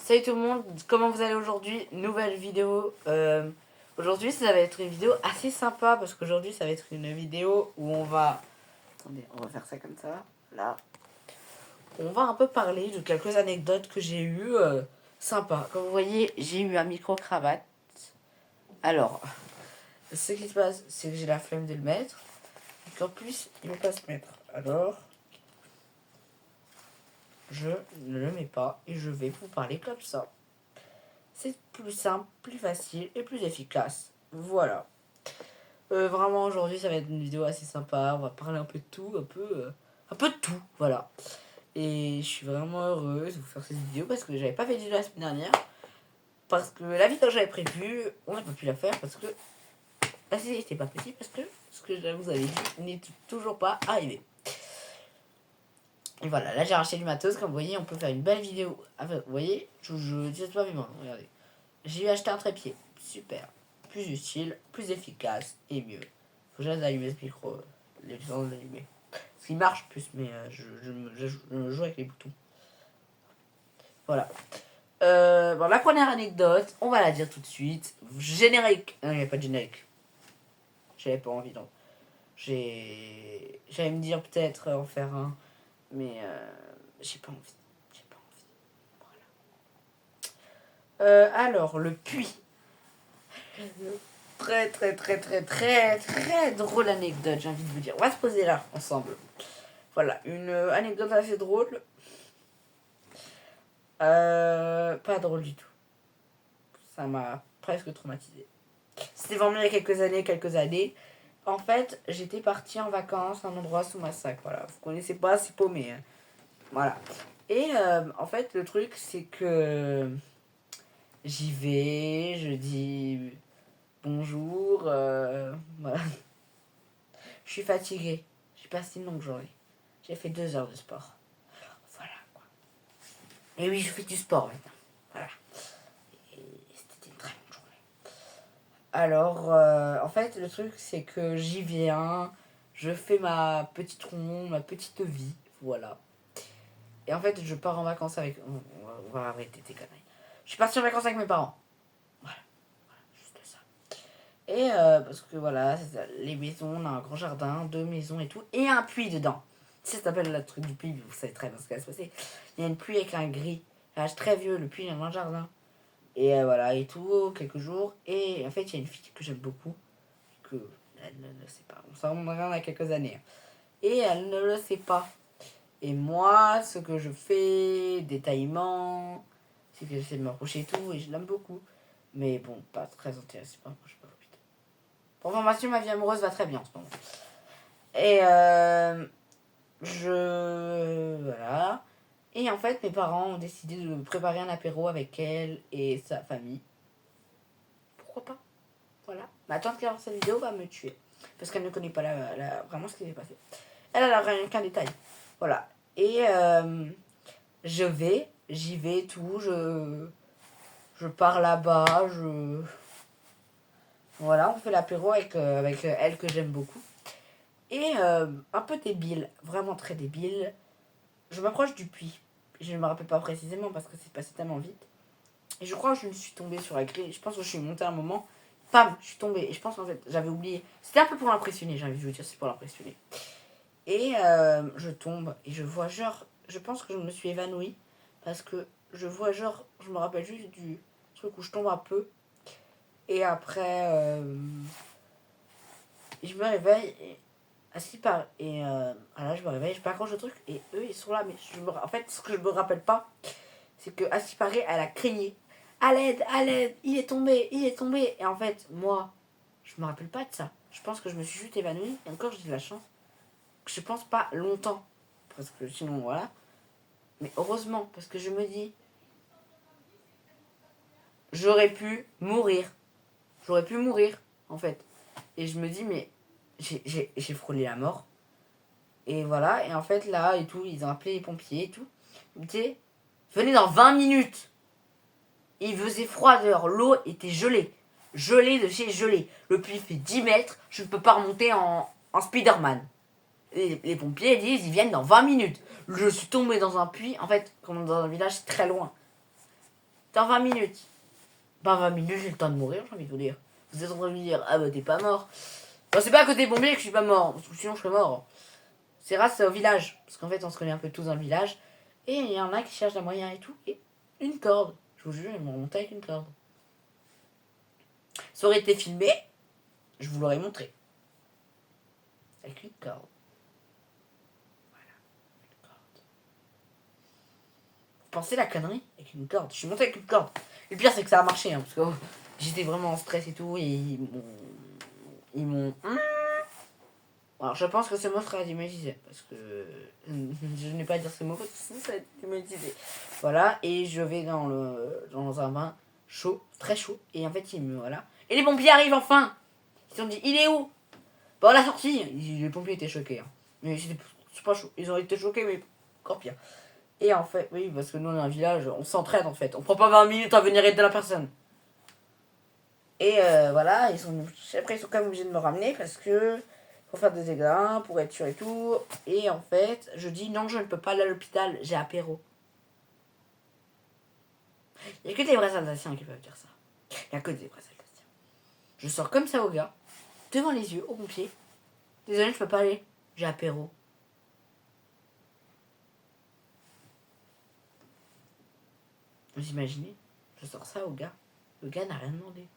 Salut tout le monde, comment vous allez aujourd'hui? Nouvelle vidéo. Aujourd'hui ça va être une vidéo assez sympa parce qu'aujourd'hui ça va être une vidéo où on va... Attendez, on va faire ça comme ça, là. On va un peu parler de quelques anecdotes que j'ai eues sympas. Comme vous voyez, j'ai eu un micro-cravate. Alors, ce qui se passe, c'est que j'ai la flemme de le mettre. Et qu'en plus, il ne veut pas se mettre. Alors, je ne le mets pas et je vais vous parler comme ça. C'est plus simple, plus facile et plus efficace. Voilà. Vraiment aujourd'hui ça va être une vidéo assez sympa. On va parler un peu de tout, un peu de tout, voilà. Et je suis vraiment heureuse de vous faire cette vidéo parce que j'avais pas fait de vidéo la semaine dernière. Parce que la vidéo que j'avais prévue, on n'a pas pu la faire parce que c'était pas possible parce que ce que je vous avais dit n'est toujours pas arrivé. Et voilà, là j'ai racheté du matos, comme vous voyez, on peut faire une belle vidéo. Enfin, vous voyez, je dis pas vivant, regardez. J'ai acheté un trépied, super. Plus utile, plus efficace et mieux. Faut que j'allume ce micro, les gens d'allumer. Ce qui marche plus, mais je joue avec les boutons. Voilà. Bon, la première anecdote, on va la dire tout de suite. Générique. Non, il n'y a pas de générique. J'avais pas envie, donc. J'allais me dire peut-être en faire un, mais j'ai pas envie. J'ai pas envie. Voilà. Alors, le puits. Très drôle anecdote, j'ai envie de vous dire. On va se poser là, ensemble. Voilà, une anecdote assez drôle. Pas drôle du tout. Ça m'a presque traumatisé. C'était vraiment il y a quelques années. En fait, j'étais partie en vacances à un endroit sous Massac. Voilà, vous connaissez pas, c'est paumé. Hein. Voilà. Et en fait, le truc, c'est que j'y vais, je dis bonjour. Voilà. Je suis fatiguée. J'ai passé une longue journée. J'ai fait 2 heures de sport. Voilà quoi. Et oui, je fais du sport maintenant. Voilà. Et c'était une très longue journée. Alors, en fait, le truc, c'est que j'y viens. Je fais ma petite ronde, ma petite vie. Voilà. Et en fait, je pars en vacances avec... On va arrêter tes conneries. Je suis partie en vacances avec mes parents. Voilà. Juste ça. Et parce que voilà, les maisons, on a un grand jardin, 2 maisons et tout, et un puits dedans. Ça s'appelle le truc du puits, vous savez très bien ce qui va se passer. Il y a une puits avec un gris, un âge très vieux, le puits est dans le jardin. Et voilà, et tout, quelques jours. Et en fait, il y a une fille que j'aime beaucoup, que elle ne le sait pas. On s'en rend il y a quelques années. Et elle ne le sait pas. Et moi, ce que je fais, détaillement, c'est que j'essaie de m'approcher et tout, et je l'aime beaucoup. Mais bon, pas très intéressé par moi, je sais pas. Pour information, ma vie amoureuse va très bien en ce moment. Et voilà. Et en fait, mes parents ont décidé de préparer un apéro avec elle et sa famille. Pourquoi pas? Voilà. Ma tante qui a cette vidéo va me tuer. Parce qu'elle ne connaît pas vraiment ce qui s'est passé. Elle a rien qu'un détail. Voilà. Et j'y vais, tout. Je pars là-bas. Voilà, on fait l'apéro avec elle que j'aime beaucoup. Et un peu débile, vraiment très débile, je m'approche du puits. Je ne me rappelle pas précisément parce que c'est passé tellement vite. Et je crois que je me suis tombée sur la grille. Je pense que je suis montée un moment. Pam, je suis tombée. Et je pense qu'en fait, j'avais oublié. C'était un peu pour l'impressionner, j'ai envie de vous dire, c'est pour l'impressionner. Et je tombe et je vois genre, je pense que je me suis évanouie. Parce que je vois genre, je me rappelle juste du truc où je tombe un peu. Et après, je me réveille et assis par... Et là, je me réveille, je m'accroche au truc, et eux, ils sont là, mais en fait, ce que je me rappelle pas, c'est que assis par elle a crié « À l'aide, il est tombé, il est tombé !» Et en fait, moi, je me rappelle pas de ça. Je pense que je me suis juste évanouie, et encore, j'ai de la chance. Je pense pas longtemps, parce que sinon, voilà. Mais heureusement, parce que je me dis, j'aurais pu mourir. J'aurais pu mourir, en fait. Et je me dis, mais j'ai frôlé la mort. Et voilà, et en fait, là, et tout, ils ont appelé les pompiers et tout. Ils me disaient, venez dans 20 minutes. Il faisait froid dehors, l'eau était gelée. Gelée de chez gelée. Le puits fait 10 mètres, je ne peux pas remonter en Spider-Man. Les pompiers disent, ils viennent dans 20 minutes. Je suis tombée dans un puits, en fait, comme dans un village très loin. dans 20 minutes. Bah 20 minutes, j'ai le temps de mourir, j'ai envie de vous dire. Vous êtes en train de me dire, ah bah t'es pas mort. Bon, c'est pas à côté des pompiers que je suis pas mort, parce que sinon je serais mort. C'est grâce au village, parce qu'en fait on se connaît un peu tous dans le village. Et il y en a qui cherchent un moyen et tout, et une corde. Je vous jure, ils m'ont remonté avec une corde. Ça aurait été filmé, je vous l'aurais montré. Avec une corde. Voilà, une corde. Vous pensez la connerie? Avec une corde. Je suis monté avec une corde. Et le pire, c'est que ça a marché, hein, parce que j'étais vraiment en stress et tout, et ils m'ont... Alors, je pense que ce mot sera démonétisé, parce que je n'ai pas à dire ce mot, parce que sinon ça va être démonétisé. Voilà, et je vais dans un bain chaud, très chaud, et en fait, voilà. Et les pompiers arrivent enfin. Ils ont dit, il est où? Bon, la sortie. Les pompiers étaient choqués, hein. Mais c'est pas chaud. Ils ont été choqués, mais encore pire. Et en fait, oui, parce que nous, on est un village, on s'entraide, en fait. On prend pas 20 minutes à venir aider la personne. Et voilà, après, ils sont quand même obligés de me ramener, parce que pour faire des examens, pour être sûr et tout. Et en fait, je dis non, je ne peux pas aller à l'hôpital, j'ai apéro. Il n'y a que des vrais Alsaciens qui peuvent dire ça. Il n'y a que des vrais Alsaciens. Je sors comme ça au gars, devant les yeux, au pompier. Désolé, je peux pas aller, j'ai apéro. Vous imaginez? Je sors ça au gars. Le gars n'a rien demandé.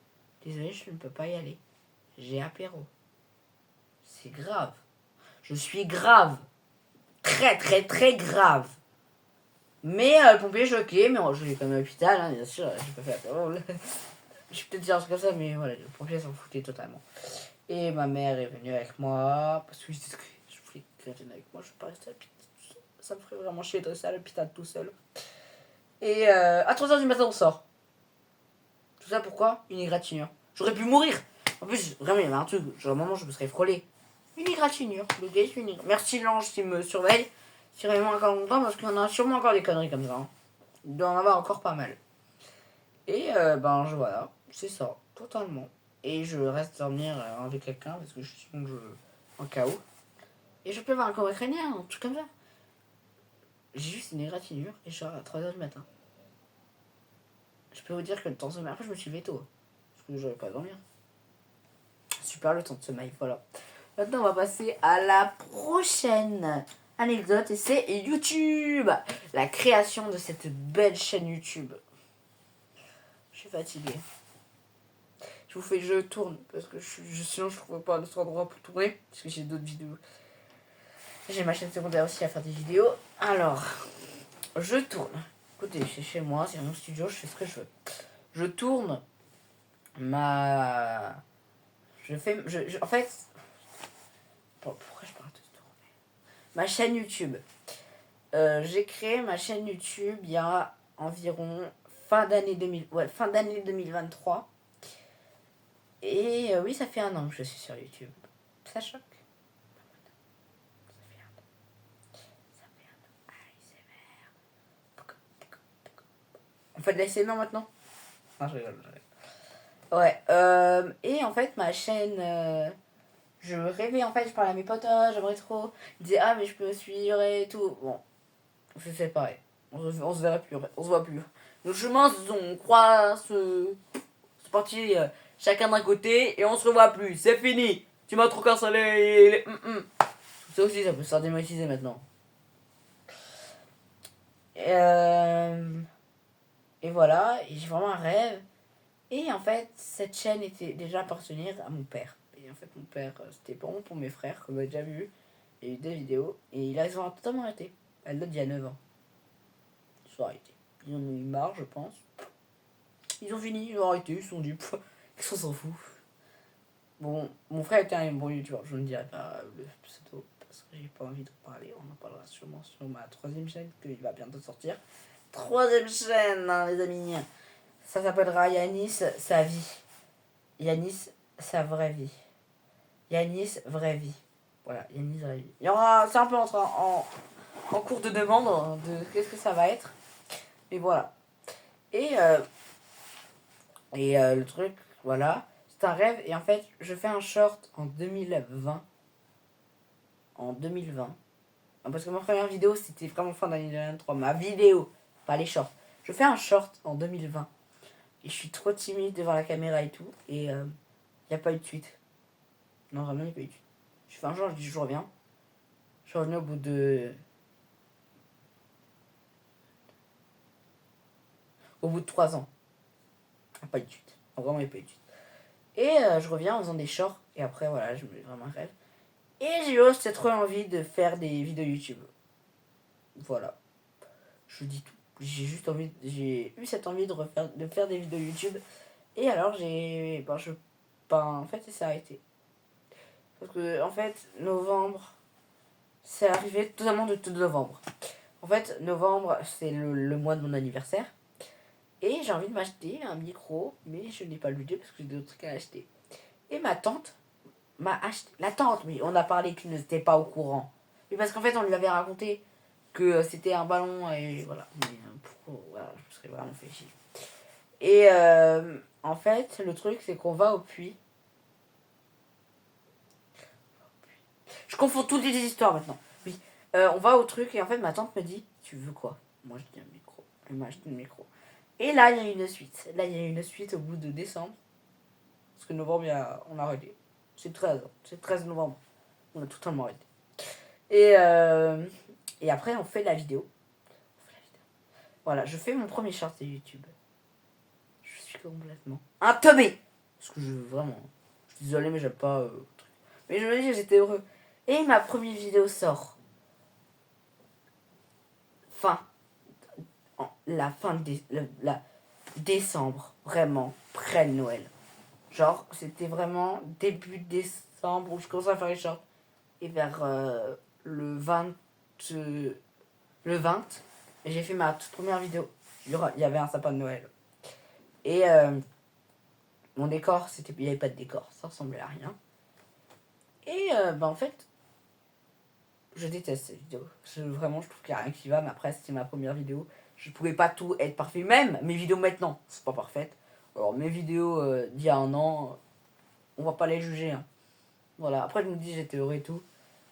Désolé, je ne peux pas y aller. J'ai apéro. C'est grave. Je suis grave. Très, très, très grave. Mais le pompier est choqué, mais je l'ai quand même à l'hôpital, hein, bien sûr, j'ai pas fait apéro. Je suis peut-être dire un truc comme ça, mais voilà, le pompier s'en foutait totalement. Et ma mère est venue avec moi, parce que je voulais qu'elle vienne avec moi, je ne peux pas rester à l'hôpital. Ça me ferait vraiment chier de rester à l'hôpital tout seul. Et à 3h du matin, on sort. Tout ça pourquoi? Une égratignure. J'aurais pu mourir. En plus, vraiment, il y avait un truc. Genre, à un moment, je me serais frôlé. Une égratignure. Le gars, c'est une égratignure. Merci l'ange qui me surveille. Surveille-moi encore longtemps parce qu'il y en a sûrement encore des conneries comme ça. Hein. Il doit en avoir encore pas mal. Et voilà. C'est ça. Totalement. Et je reste dormir avec quelqu'un parce que sinon en cas où. Et je peux avoir un corps crânien, un truc comme ça. J'ai juste une égratignure et je sors à 3h du matin. Je peux vous dire que le temps de sommeil. Après, je me suis levé tôt. Parce que j'aurais pas à dormir. Super le temps de sommeil, voilà. Maintenant, on va passer à la prochaine anecdote et c'est YouTube. La création de cette belle chaîne YouTube. Je suis fatiguée. Je tourne parce que sinon je ne trouve pas d'autre endroit pour tourner parce que j'ai d'autres vidéos. J'ai ma chaîne secondaire aussi à faire des vidéos. Alors, je tourne. Écoutez, c'est chez moi, c'est mon studio, je fais ce que je veux. Je tourne ma... en fait... Pourquoi je parle de tourner? Ma chaîne YouTube. J'ai créé ma chaîne YouTube il y a environ fin d'année 2023. Et oui, ça fait 1 an que je suis sur YouTube. Ça choque? Ça fait 1 an. ASMR. On fait de l'ASMR maintenant? Non, je rigole. Ouais. Et en fait, ma chaîne... je rêvais, en fait, je parlais à mes potes, j'aimerais trop. Ils disaient, ah, mais je peux suivre et tout. Bon, c'est séparé. On se verra plus, en fait. On se voit plus. Nos chemins on croit c'est parti chacun d'un côté et on se revoit plus. C'est fini. Tu m'as trop cassé les... Ça aussi, ça peut se faire démonétiser maintenant. Et voilà, et j'ai vraiment un rêve. Et en fait, cette chaîne était déjà appartenir à mon père. Et en fait, mon père, c'était bon pour mes frères, comme vous avez déjà vu. Il y a eu des vidéos. Et ils ont totalement arrêté. Elle date d'il y a 9 ans. Ils ont arrêté. Ils en ont eu marre, je pense. Ils ont fini, ils ont arrêté. Ils se sont dit, qu'est-ce qu'on s'en fout. Bon, mon frère était un bon youtubeur. Je ne dirais pas le pseudo parce que j'ai pas envie de parler. On en parlera sûrement sur ma 3e chaîne qui va bientôt sortir. 3e chaîne, hein, les amis. Ça s'appellera Yanis, sa vie. Yanis, sa vraie vie. Yanis, vraie vie. Voilà, Yanis, vraie vie. Il y aura, c'est un peu en cours de demande de qu'est-ce que ça va être. Mais voilà. Et le truc, voilà, c'est un rêve. Et en fait, je fais un short en 2020. En 2020. Parce que ma première vidéo, c'était vraiment fin d'année 2023. Ma vidéo, pas les shorts. Je fais un short en 2020. Et je suis trop timide devant la caméra et tout. Et il n'y a pas eu de suite. Non, vraiment, il n'y a pas eu de suite. Je fais un jour, je dis je reviens. Je suis revenu au bout de... Au bout de 3 ans. Il n'y a pas eu de suite. Non, vraiment, il n'y a pas eu de suite. Et je reviens en faisant des shorts. Et après, voilà, je me mets vraiment un rêve. Et j'ai eu cette trop envie de faire des vidéos YouTube. Voilà. Je vous dis tout. J'ai eu cette envie de faire des vidéos YouTube. Et alors, en fait, ça s'est arrêté. Parce que, en fait, novembre, c'est arrivé totalement de tout novembre. En fait, novembre, c'est le mois de mon anniversaire. Et j'ai envie de m'acheter un micro, mais je n'ai pas le budget parce que j'ai d'autres trucs à acheter. Et ma tante m'a acheté. La tante, mais on a parlé qu'il n'était pas au courant. Mais parce qu'en fait, on lui avait raconté que c'était un ballon et voilà. Mais voilà, je me serais vraiment fait chier. Et en fait, le truc, c'est qu'on va au puits. Je confonds toutes les histoires maintenant. Oui. On va au truc et en fait, ma tante me dit tu veux quoi? Moi, je dis un micro. Elle m'a acheté un micro. Et là, il y a une suite. Là, il y a une suite au bout de décembre. Parce que novembre, on a arrêté. C'est 13. C'est 13 novembre. On a totalement arrêté. Et après, on fait la vidéo. Voilà, je fais mon premier short de YouTube. Je suis complètement entombé. Parce que vraiment... Je suis désolé, mais j'aime pas... truc. Mais je me dis que j'étais heureux. Et ma première vidéo sort. La fin de décembre. Vraiment, près de Noël. Genre, c'était vraiment début décembre où je commençais à faire les shorts. Et vers le 20, j'ai fait ma toute première vidéo. Il y avait un sapin de Noël. Et mon décor, il n'y avait pas de décor. Ça ressemblait à rien. Et en fait, je déteste cette vidéo. Vraiment, je trouve qu'il n'y a rien qui va. Mais après, c'était ma première vidéo. Je pouvais pas tout être parfait. Même mes vidéos maintenant, c'est pas parfait. Alors, mes vidéos d'il y a un an, on va pas les juger. Hein. Voilà. Après, je me dis, j'étais heureux et tout.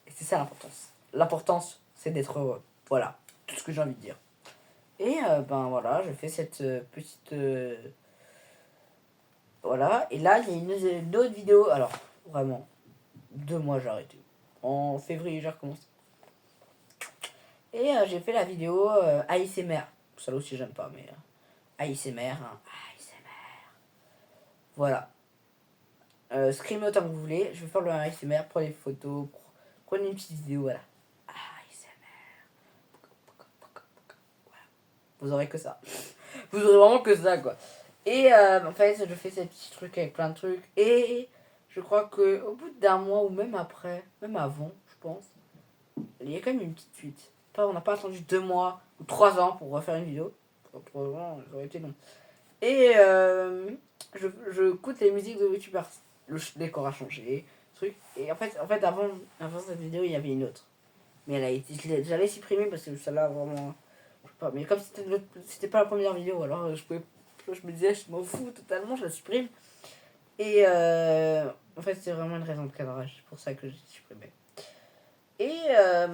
Et c'est ça l'importance. L'importance, c'est d'être heureux. Voilà. Tout ce que j'ai envie de dire. Et voilà, je fais cette petite... voilà. Et là, il y a une autre vidéo. Alors, vraiment, 2 mois, j'ai arrêté. En février, j'ai recommencé. Et j'ai fait la vidéo ASMR. Ça aussi, j'aime pas, mais ASMR. Hein. ASMR. Voilà. Screamez autant que vous voulez. Je vais faire le ASMR. Prenez des photos. Prenez une petite vidéo. Voilà. ASMR. Voilà. Vous aurez que ça. Vous aurez vraiment que ça, quoi. Et en fait, je fais ces petits trucs avec plein de trucs. Et je crois qu'au bout d'un mois ou même après, même avant, je pense, il y a quand même une petite suite. On n'a pas attendu 2 mois ou 3 ans pour refaire une vidéo. Probablement, ça aurait été long. Et je écoute les musiques de youtubeurs. Le décor a changé. Truc. Et en fait avant cette vidéo, il y avait une autre. Mais elle a été. J'allais supprimer parce que celle-là, vraiment. Je sais pas. Mais comme c'était pas la première vidéo, alors je me disais, je m'en fous totalement, je la supprime. Et en fait, c'est vraiment une raison de cadrage. C'est pour ça que j'ai supprimé. Et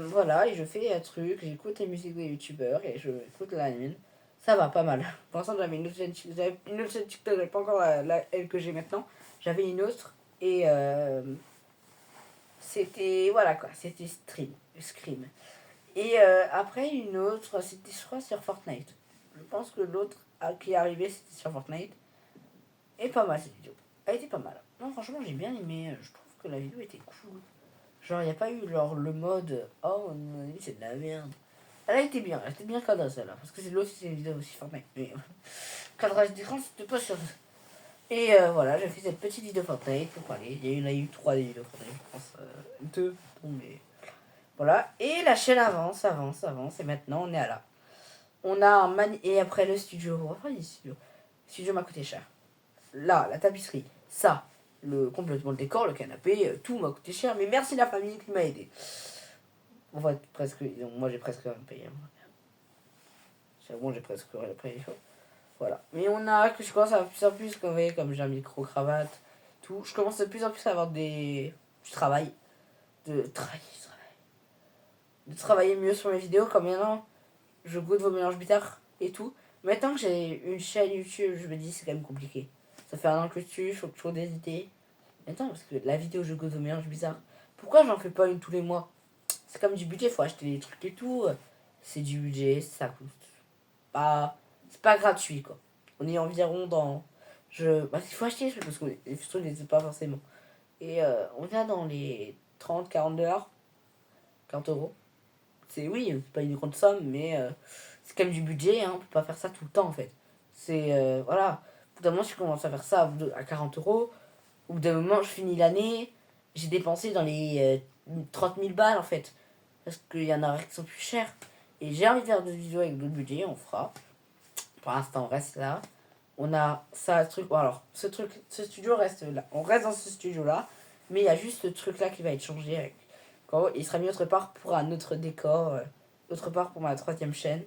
voilà, et je fais un truc, j'écoute les musiques des youtubeurs et je écoute la mienne. Ça va pas mal. Pour l'instant, j'avais une autre chaîne TikTok, j'avais pas encore elle que j'ai maintenant. J'avais une autre et c'était, voilà quoi, c'était Scream. Et après, une autre, c'était je crois sur Fortnite. Je pense que l'autre qui est arrivé, c'était sur Fortnite. Et pas mal cette vidéo. Elle était pas mal. Non, franchement, j'ai bien aimé. Je trouve que la vidéo était cool. Genre, il n'y a pas eu genre, le mode oh, c'est de la merde. Elle était bien cadrage celle-là. Parce que c'est l'autre, c'est une vidéo aussi Fortnite. Mais cadrage d'écran, c'était pas sûr. Et voilà, j'ai fait cette petite vidéo Fortnite pour parler. Il y en a eu 3 des vidéos Fortnite, je pense. 2. Bon, mais voilà. Et la chaîne avance. Et maintenant, on est à là. On a un Et après le studio. On va faire des studios. Le studio m'a coûté cher. Là, la tapisserie. Ça. Complètement le décor, le canapé, tout m'a coûté cher, mais merci la famille qui m'a aidé. On va presque. Moi j'ai presque rien payé. C'est bon, j'ai presque rien payé. Voilà. Mais je commence à plus en plus, comme j'ai un micro-cravate, tout. Je commence de plus en plus à avoir du travail. De travailler mieux sur mes vidéos, comme maintenant, je goûte vos mélanges bizarres et tout. Maintenant que j'ai une chaîne YouTube, je me dis c'est quand même compliqué. Ça fait 1 an que je suis, il faut que je trouve des idées. Maintenant, parce que la vidéo je gosse au mélange bizarre. Pourquoi j'en fais pas une tous les mois? C'est comme du budget, faut acheter des trucs et tout. C'est du budget, ça coûte. Pas, c'est pas gratuit quoi. On est environ dans. Parce qu'il faut acheter les trucs parce que les trucs n'existent pas forcément. Et on vient dans les 30-40 $, 40 €. C'est oui, c'est pas une grande somme, mais c'est quand même du budget, hein, on peut pas faire ça tout le temps en fait. C'est voilà, au bout d'un moment, je commence à faire ça à 40 €, au bout d'un moment, je finis l'année, j'ai dépensé dans les 30 000 balles en fait, parce qu'il y en a qui sont plus chers. Et j'ai envie de faire d'autres vidéos avec d'autres budgets, on fera. Pour l'instant, on reste là. On a ça, ce truc. Bon, alors, ce studio reste là. On reste dans ce studio là, mais il y a juste ce truc là qui va être changé avec. Il sera mis autre part pour un autre décor, autre part pour ma 3e chaîne.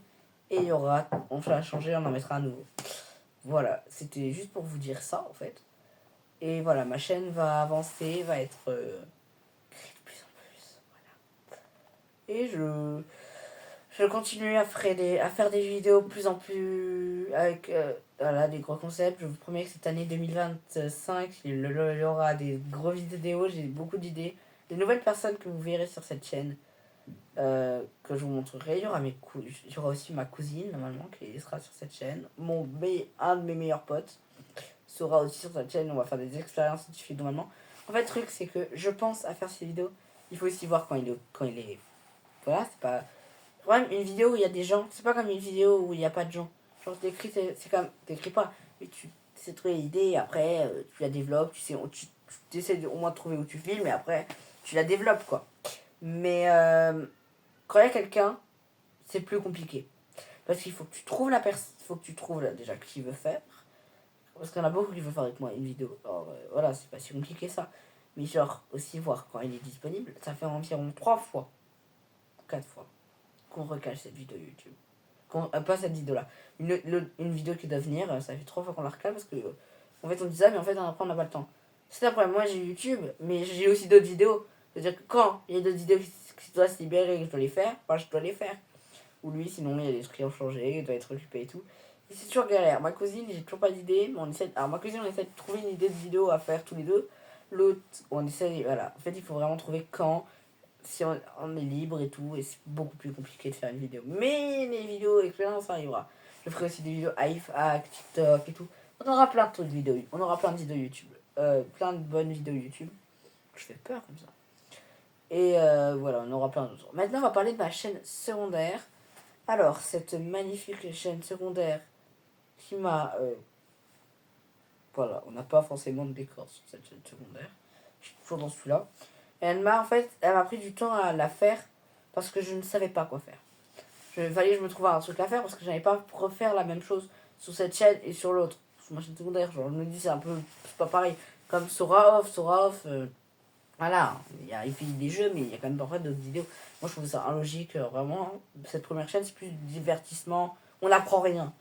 Et il y aura, on va changer, on en mettra un nouveau. Voilà, c'était juste pour vous dire ça en fait. Et voilà, ma chaîne va avancer, va être créée de plus en plus. Voilà. Et je continue à faire des vidéos de plus en plus avec voilà, des gros concepts. Je vous promets que cette année 2025, il y aura des gros vidéos, j'ai beaucoup d'idées. Des nouvelles personnes que vous verrez sur cette chaîne, que je vous montrerai. Il y aura aussi ma cousine, normalement, qui sera sur cette chaîne. Un de mes meilleurs potes sera aussi sur cette chaîne. On va faire des expériences scientifiques normalement. En fait, le truc, c'est que je pense à faire ces vidéos. Il faut aussi voir quand il est. Voilà, c'est pas. Ouais, une vidéo où il y a des gens, c'est pas comme une vidéo où il n'y a pas de gens. Genre, t'écris, c'est comme. T'écris pas, mais tu sais trouver l'idée et après, tu la développes. Tu essaies au moins de trouver où tu filmes et après, tu la développes quoi. Mais quand il y a quelqu'un, c'est plus compliqué. Parce qu'il faut que tu trouves la personne, il faut que tu trouves déjà qui veut faire. Parce qu'il y en a beaucoup qui veulent faire avec moi une vidéo. Alors voilà, c'est pas si compliqué ça. Mais genre, aussi voir quand il est disponible. Ça fait environ 3 fois, 4 fois qu'on recale cette vidéo YouTube. Pas cette vidéo-là. Une vidéo qui doit venir, ça fait 3 fois qu'on la recale parce que, en fait, on dit ça, mais en fait, après, on n'a pas le temps. C'est un problème. Moi, j'ai YouTube, mais j'ai aussi d'autres vidéos. C'est-à-dire que quand il y a d'autres vidéos qui doivent se libérer et que je dois les faire, bah, je dois les faire. Ou lui, sinon, il y a des trucs qui ont changé, il doit être occupé et tout. Et c'est toujours galère. Ma cousine, j'ai toujours pas d'idée, mais on essaie. Alors, ma cousine, on essaie de trouver une idée de vidéo à faire tous les deux. L'autre, on essaie. Voilà. En fait, il faut vraiment trouver quand, si on est libre et tout, et c'est beaucoup plus compliqué de faire une vidéo. Mais les vidéos expérience, ça arrivera. Je ferai aussi des vidéos hack, TikTok et tout. On aura plein de trucs de vidéos. On aura plein de vidéos YouTube. Plein de bonnes vidéos YouTube. Je fais peur comme ça. Et voilà, on aura plein d'autres. Maintenant, on va parler de ma chaîne secondaire. Alors, cette magnifique chaîne secondaire qui m'a... voilà, on n'a pas forcément de décor sur cette chaîne secondaire. Je suis toujours dans celui-là. Et elle m'a pris du temps à la faire parce que je ne savais pas quoi faire. Il fallait que je me trouve un truc à faire parce que je n'avais pas refaire la même chose sur cette chaîne et sur l'autre. Sur ma chaîne secondaire, genre, je me dis c'est un peu... C'est pas pareil. Comme Sora Off, voilà, il fait des jeux, mais il y a quand même parfois d'autres vidéos. Moi, je trouve ça illogique, vraiment. Cette première chaîne, c'est plus du divertissement. On n'apprend rien.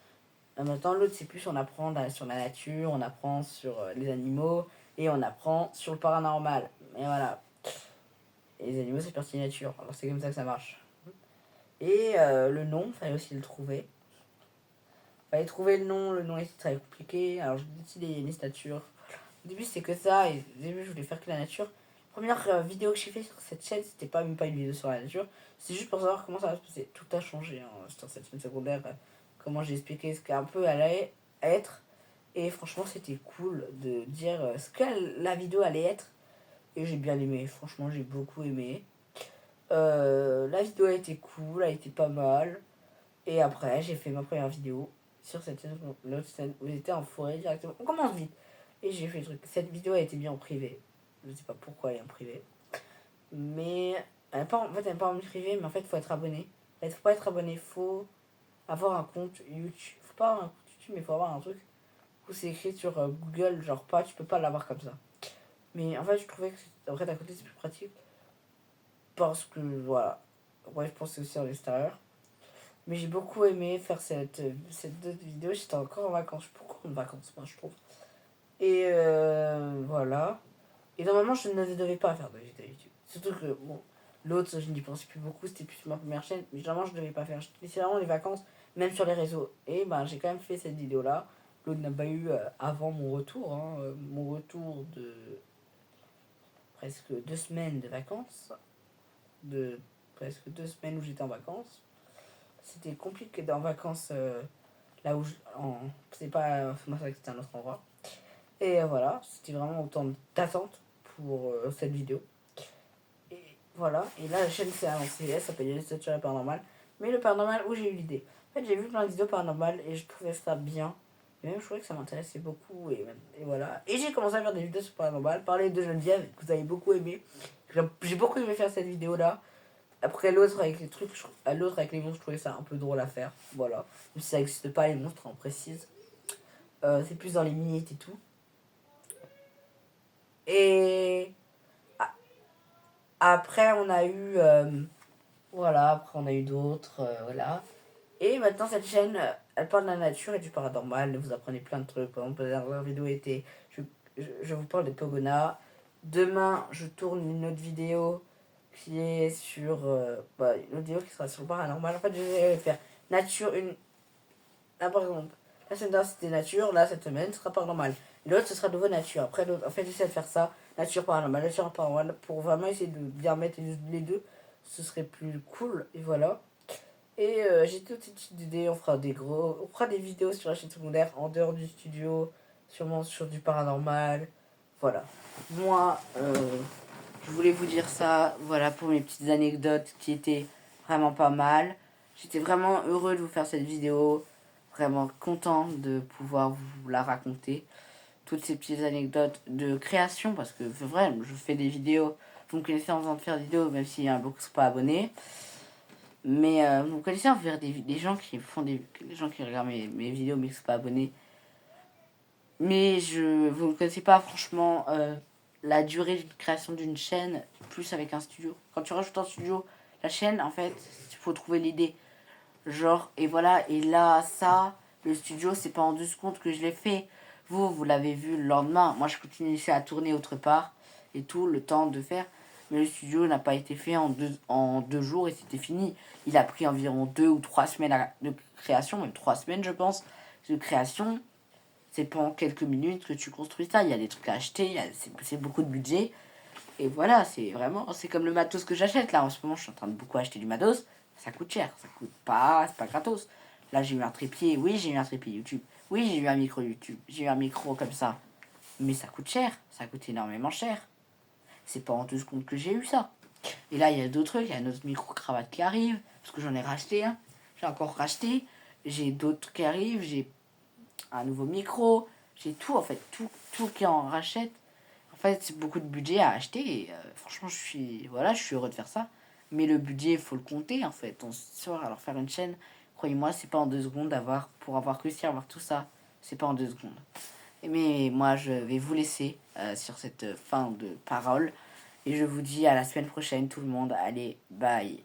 Maintenant, l'autre, c'est plus on apprend sur la nature, on apprend sur les animaux, et on apprend sur le paranormal. Et voilà. Et les animaux, c'est partie nature. Alors, c'est comme ça que ça marche. Et le nom, fallait aussi le trouver. Fallait trouver le nom était très compliqué. Alors, j'ai décidé les natures. Au début, c'était que ça, et au début, je voulais faire que la nature. Première vidéo que j'ai fait sur cette chaîne, c'était pas même pas une vidéo sur la nature, c'est juste pour savoir comment ça va se passer. Tout a changé hein, sur cette chaîne secondaire, comment j'ai expliqué ce qu'un peu allait être. Et franchement, c'était cool de dire ce que la vidéo allait être. Et j'ai bien aimé, franchement, j'ai beaucoup aimé. La vidéo a été cool, a été pas mal. Et après, j'ai fait ma première vidéo sur cette chaîne, l'autre scène où j'étais en forêt directement. On commence vite. Et j'ai fait le truc. Cette vidéo a été bien en privé. Je sais pas pourquoi elle est en privé. Mais en fait, elle n'est pas en privé, mais en fait, il faut être abonné. En fait, faut pas être abonné, faut avoir un compte YouTube. Faut pas avoir un compte YouTube, mais faut avoir un truc où c'est écrit sur Google, genre pas, tu peux pas l'avoir comme ça. Mais en fait, je trouvais que après, d'un côté, c'est plus pratique. Parce que, voilà. Ouais, je pense que c'est aussi à l'extérieur. Mais j'ai beaucoup aimé faire cette vidéo. J'étais encore en vacances. Je suis beaucoup en vacances, moi, je trouve. Et voilà. Et normalement, je ne devais pas faire de vidéo YouTube. Surtout que, bon, l'autre, je n'y pensais plus beaucoup. C'était plus ma première chaîne. Mais normalement, je ne devais pas faire. C'est vraiment les vacances. même sur les réseaux. Et ben, j'ai quand même fait cette vidéo-là. L'autre n'a pas eu avant mon retour, hein, mon retour de presque 2 semaines de vacances, de presque 2 semaines où j'étais en vacances. C'était compliqué d'être en vacances là où c'est pas Massacre, c'était un autre endroit. Et voilà, c'était vraiment autant d'attente pour cette vidéo. Et voilà, et là la chaîne s'est avancée, elle s'appelle Les Statues Paranormales. Mais le paranormal où j'ai eu l'idée. En fait, j'ai vu plein de vidéos paranormales et je trouvais ça bien. Et même, je trouvais que ça m'intéressait beaucoup. Et voilà. Et j'ai commencé à faire des vidéos sur paranormal, parler de Geneviève, que vous avez beaucoup aimé. J'ai beaucoup aimé faire cette vidéo-là. Après, l'autre avec les trucs, l'autre avec les monstres, je trouvais ça un peu drôle à faire. Voilà. Même si ça n'existe pas, les monstres, on précise. C'est plus dans les minutes et tout. Et après, on a eu. Voilà, après, on a eu d'autres. Voilà. Et maintenant, cette chaîne, elle parle de la nature et du paranormal. Vous apprenez plein de trucs. Par exemple, la dernière vidéo était. Je vous parle de Pogona. Demain, je tourne une autre vidéo qui est sur. Une autre vidéo qui sera sur le paranormal. En fait, je vais faire nature. Là, par exemple, la semaine dernière, c'était nature. Là, cette semaine, ce sera paranormal. Et l'autre, ce sera de nouveau nature. Après, en fait, j'essaie de faire ça. Nature paranormal, nature paranormal. Pour vraiment essayer de bien mettre les deux. Ce serait plus cool. Et voilà. Et j'ai toutes ces petites idées, on fera des vidéos sur la chaîne secondaire en dehors du studio, sûrement sur du paranormal. Voilà. Moi, je voulais vous dire ça, voilà pour mes petites anecdotes qui étaient vraiment pas mal. J'étais vraiment heureux de vous faire cette vidéo, vraiment content de pouvoir vous la raconter. Toutes ces petites anecdotes de création, parce que c'est vrai, je fais des vidéos, vous me connaissez en faisant de faire des vidéos, même s'il y a beaucoup qui ne sont pas abonnés. Mais vous connaissez en faire des gens qui font des gens qui regardent mes vidéos mais qui ne sont pas abonnés. Mais vous ne connaissez pas franchement la durée de création d'une chaîne, plus avec un studio. Quand tu rajoutes un studio, la chaîne, en fait, il faut trouver l'idée. Genre, et voilà, et là, ça, le studio, c'est pas en 2 secondes que je l'ai fait. Vous l'avez vu le lendemain. Moi, je continue à tourner autre part et tout, le temps de faire. Mais le studio n'a pas été fait en deux jours et c'était fini. Il a pris environ 2 ou 3 semaines de création, même 3 semaines, je pense, de création. C'est pas en quelques minutes que tu construis ça. Il y a des trucs à acheter, c'est beaucoup de budget. Et voilà, c'est comme le matos que j'achète là. En ce moment, je suis en train de beaucoup acheter du matos. Ça coûte cher, ça coûte pas, c'est pas gratos. Là, j'ai eu un trépied, oui, j'ai eu un trépied YouTube. Oui, j'ai eu un micro YouTube, j'ai eu un micro comme ça. Mais ça coûte cher, ça coûte énormément cher. C'est pas en 2 secondes que j'ai eu ça. Et là, il y a d'autres trucs, il y a un autre micro-cravate qui arrive, parce que j'en ai racheté un. J'ai encore racheté. J'ai d'autres qui arrivent, j'ai un nouveau micro, j'ai tout en fait, tout qui en rachète. En fait, c'est beaucoup de budget à acheter et franchement, je suis heureux de faire ça. Mais le budget, il faut le compter en fait. Alors faire une chaîne, croyez-moi, c'est pas en 2 secondes pour avoir réussi à avoir tout ça. C'est pas en 2 secondes. Mais moi, je vais vous laisser sur cette fin de parole. Et je vous dis à la semaine prochaine, tout le monde. Allez, bye.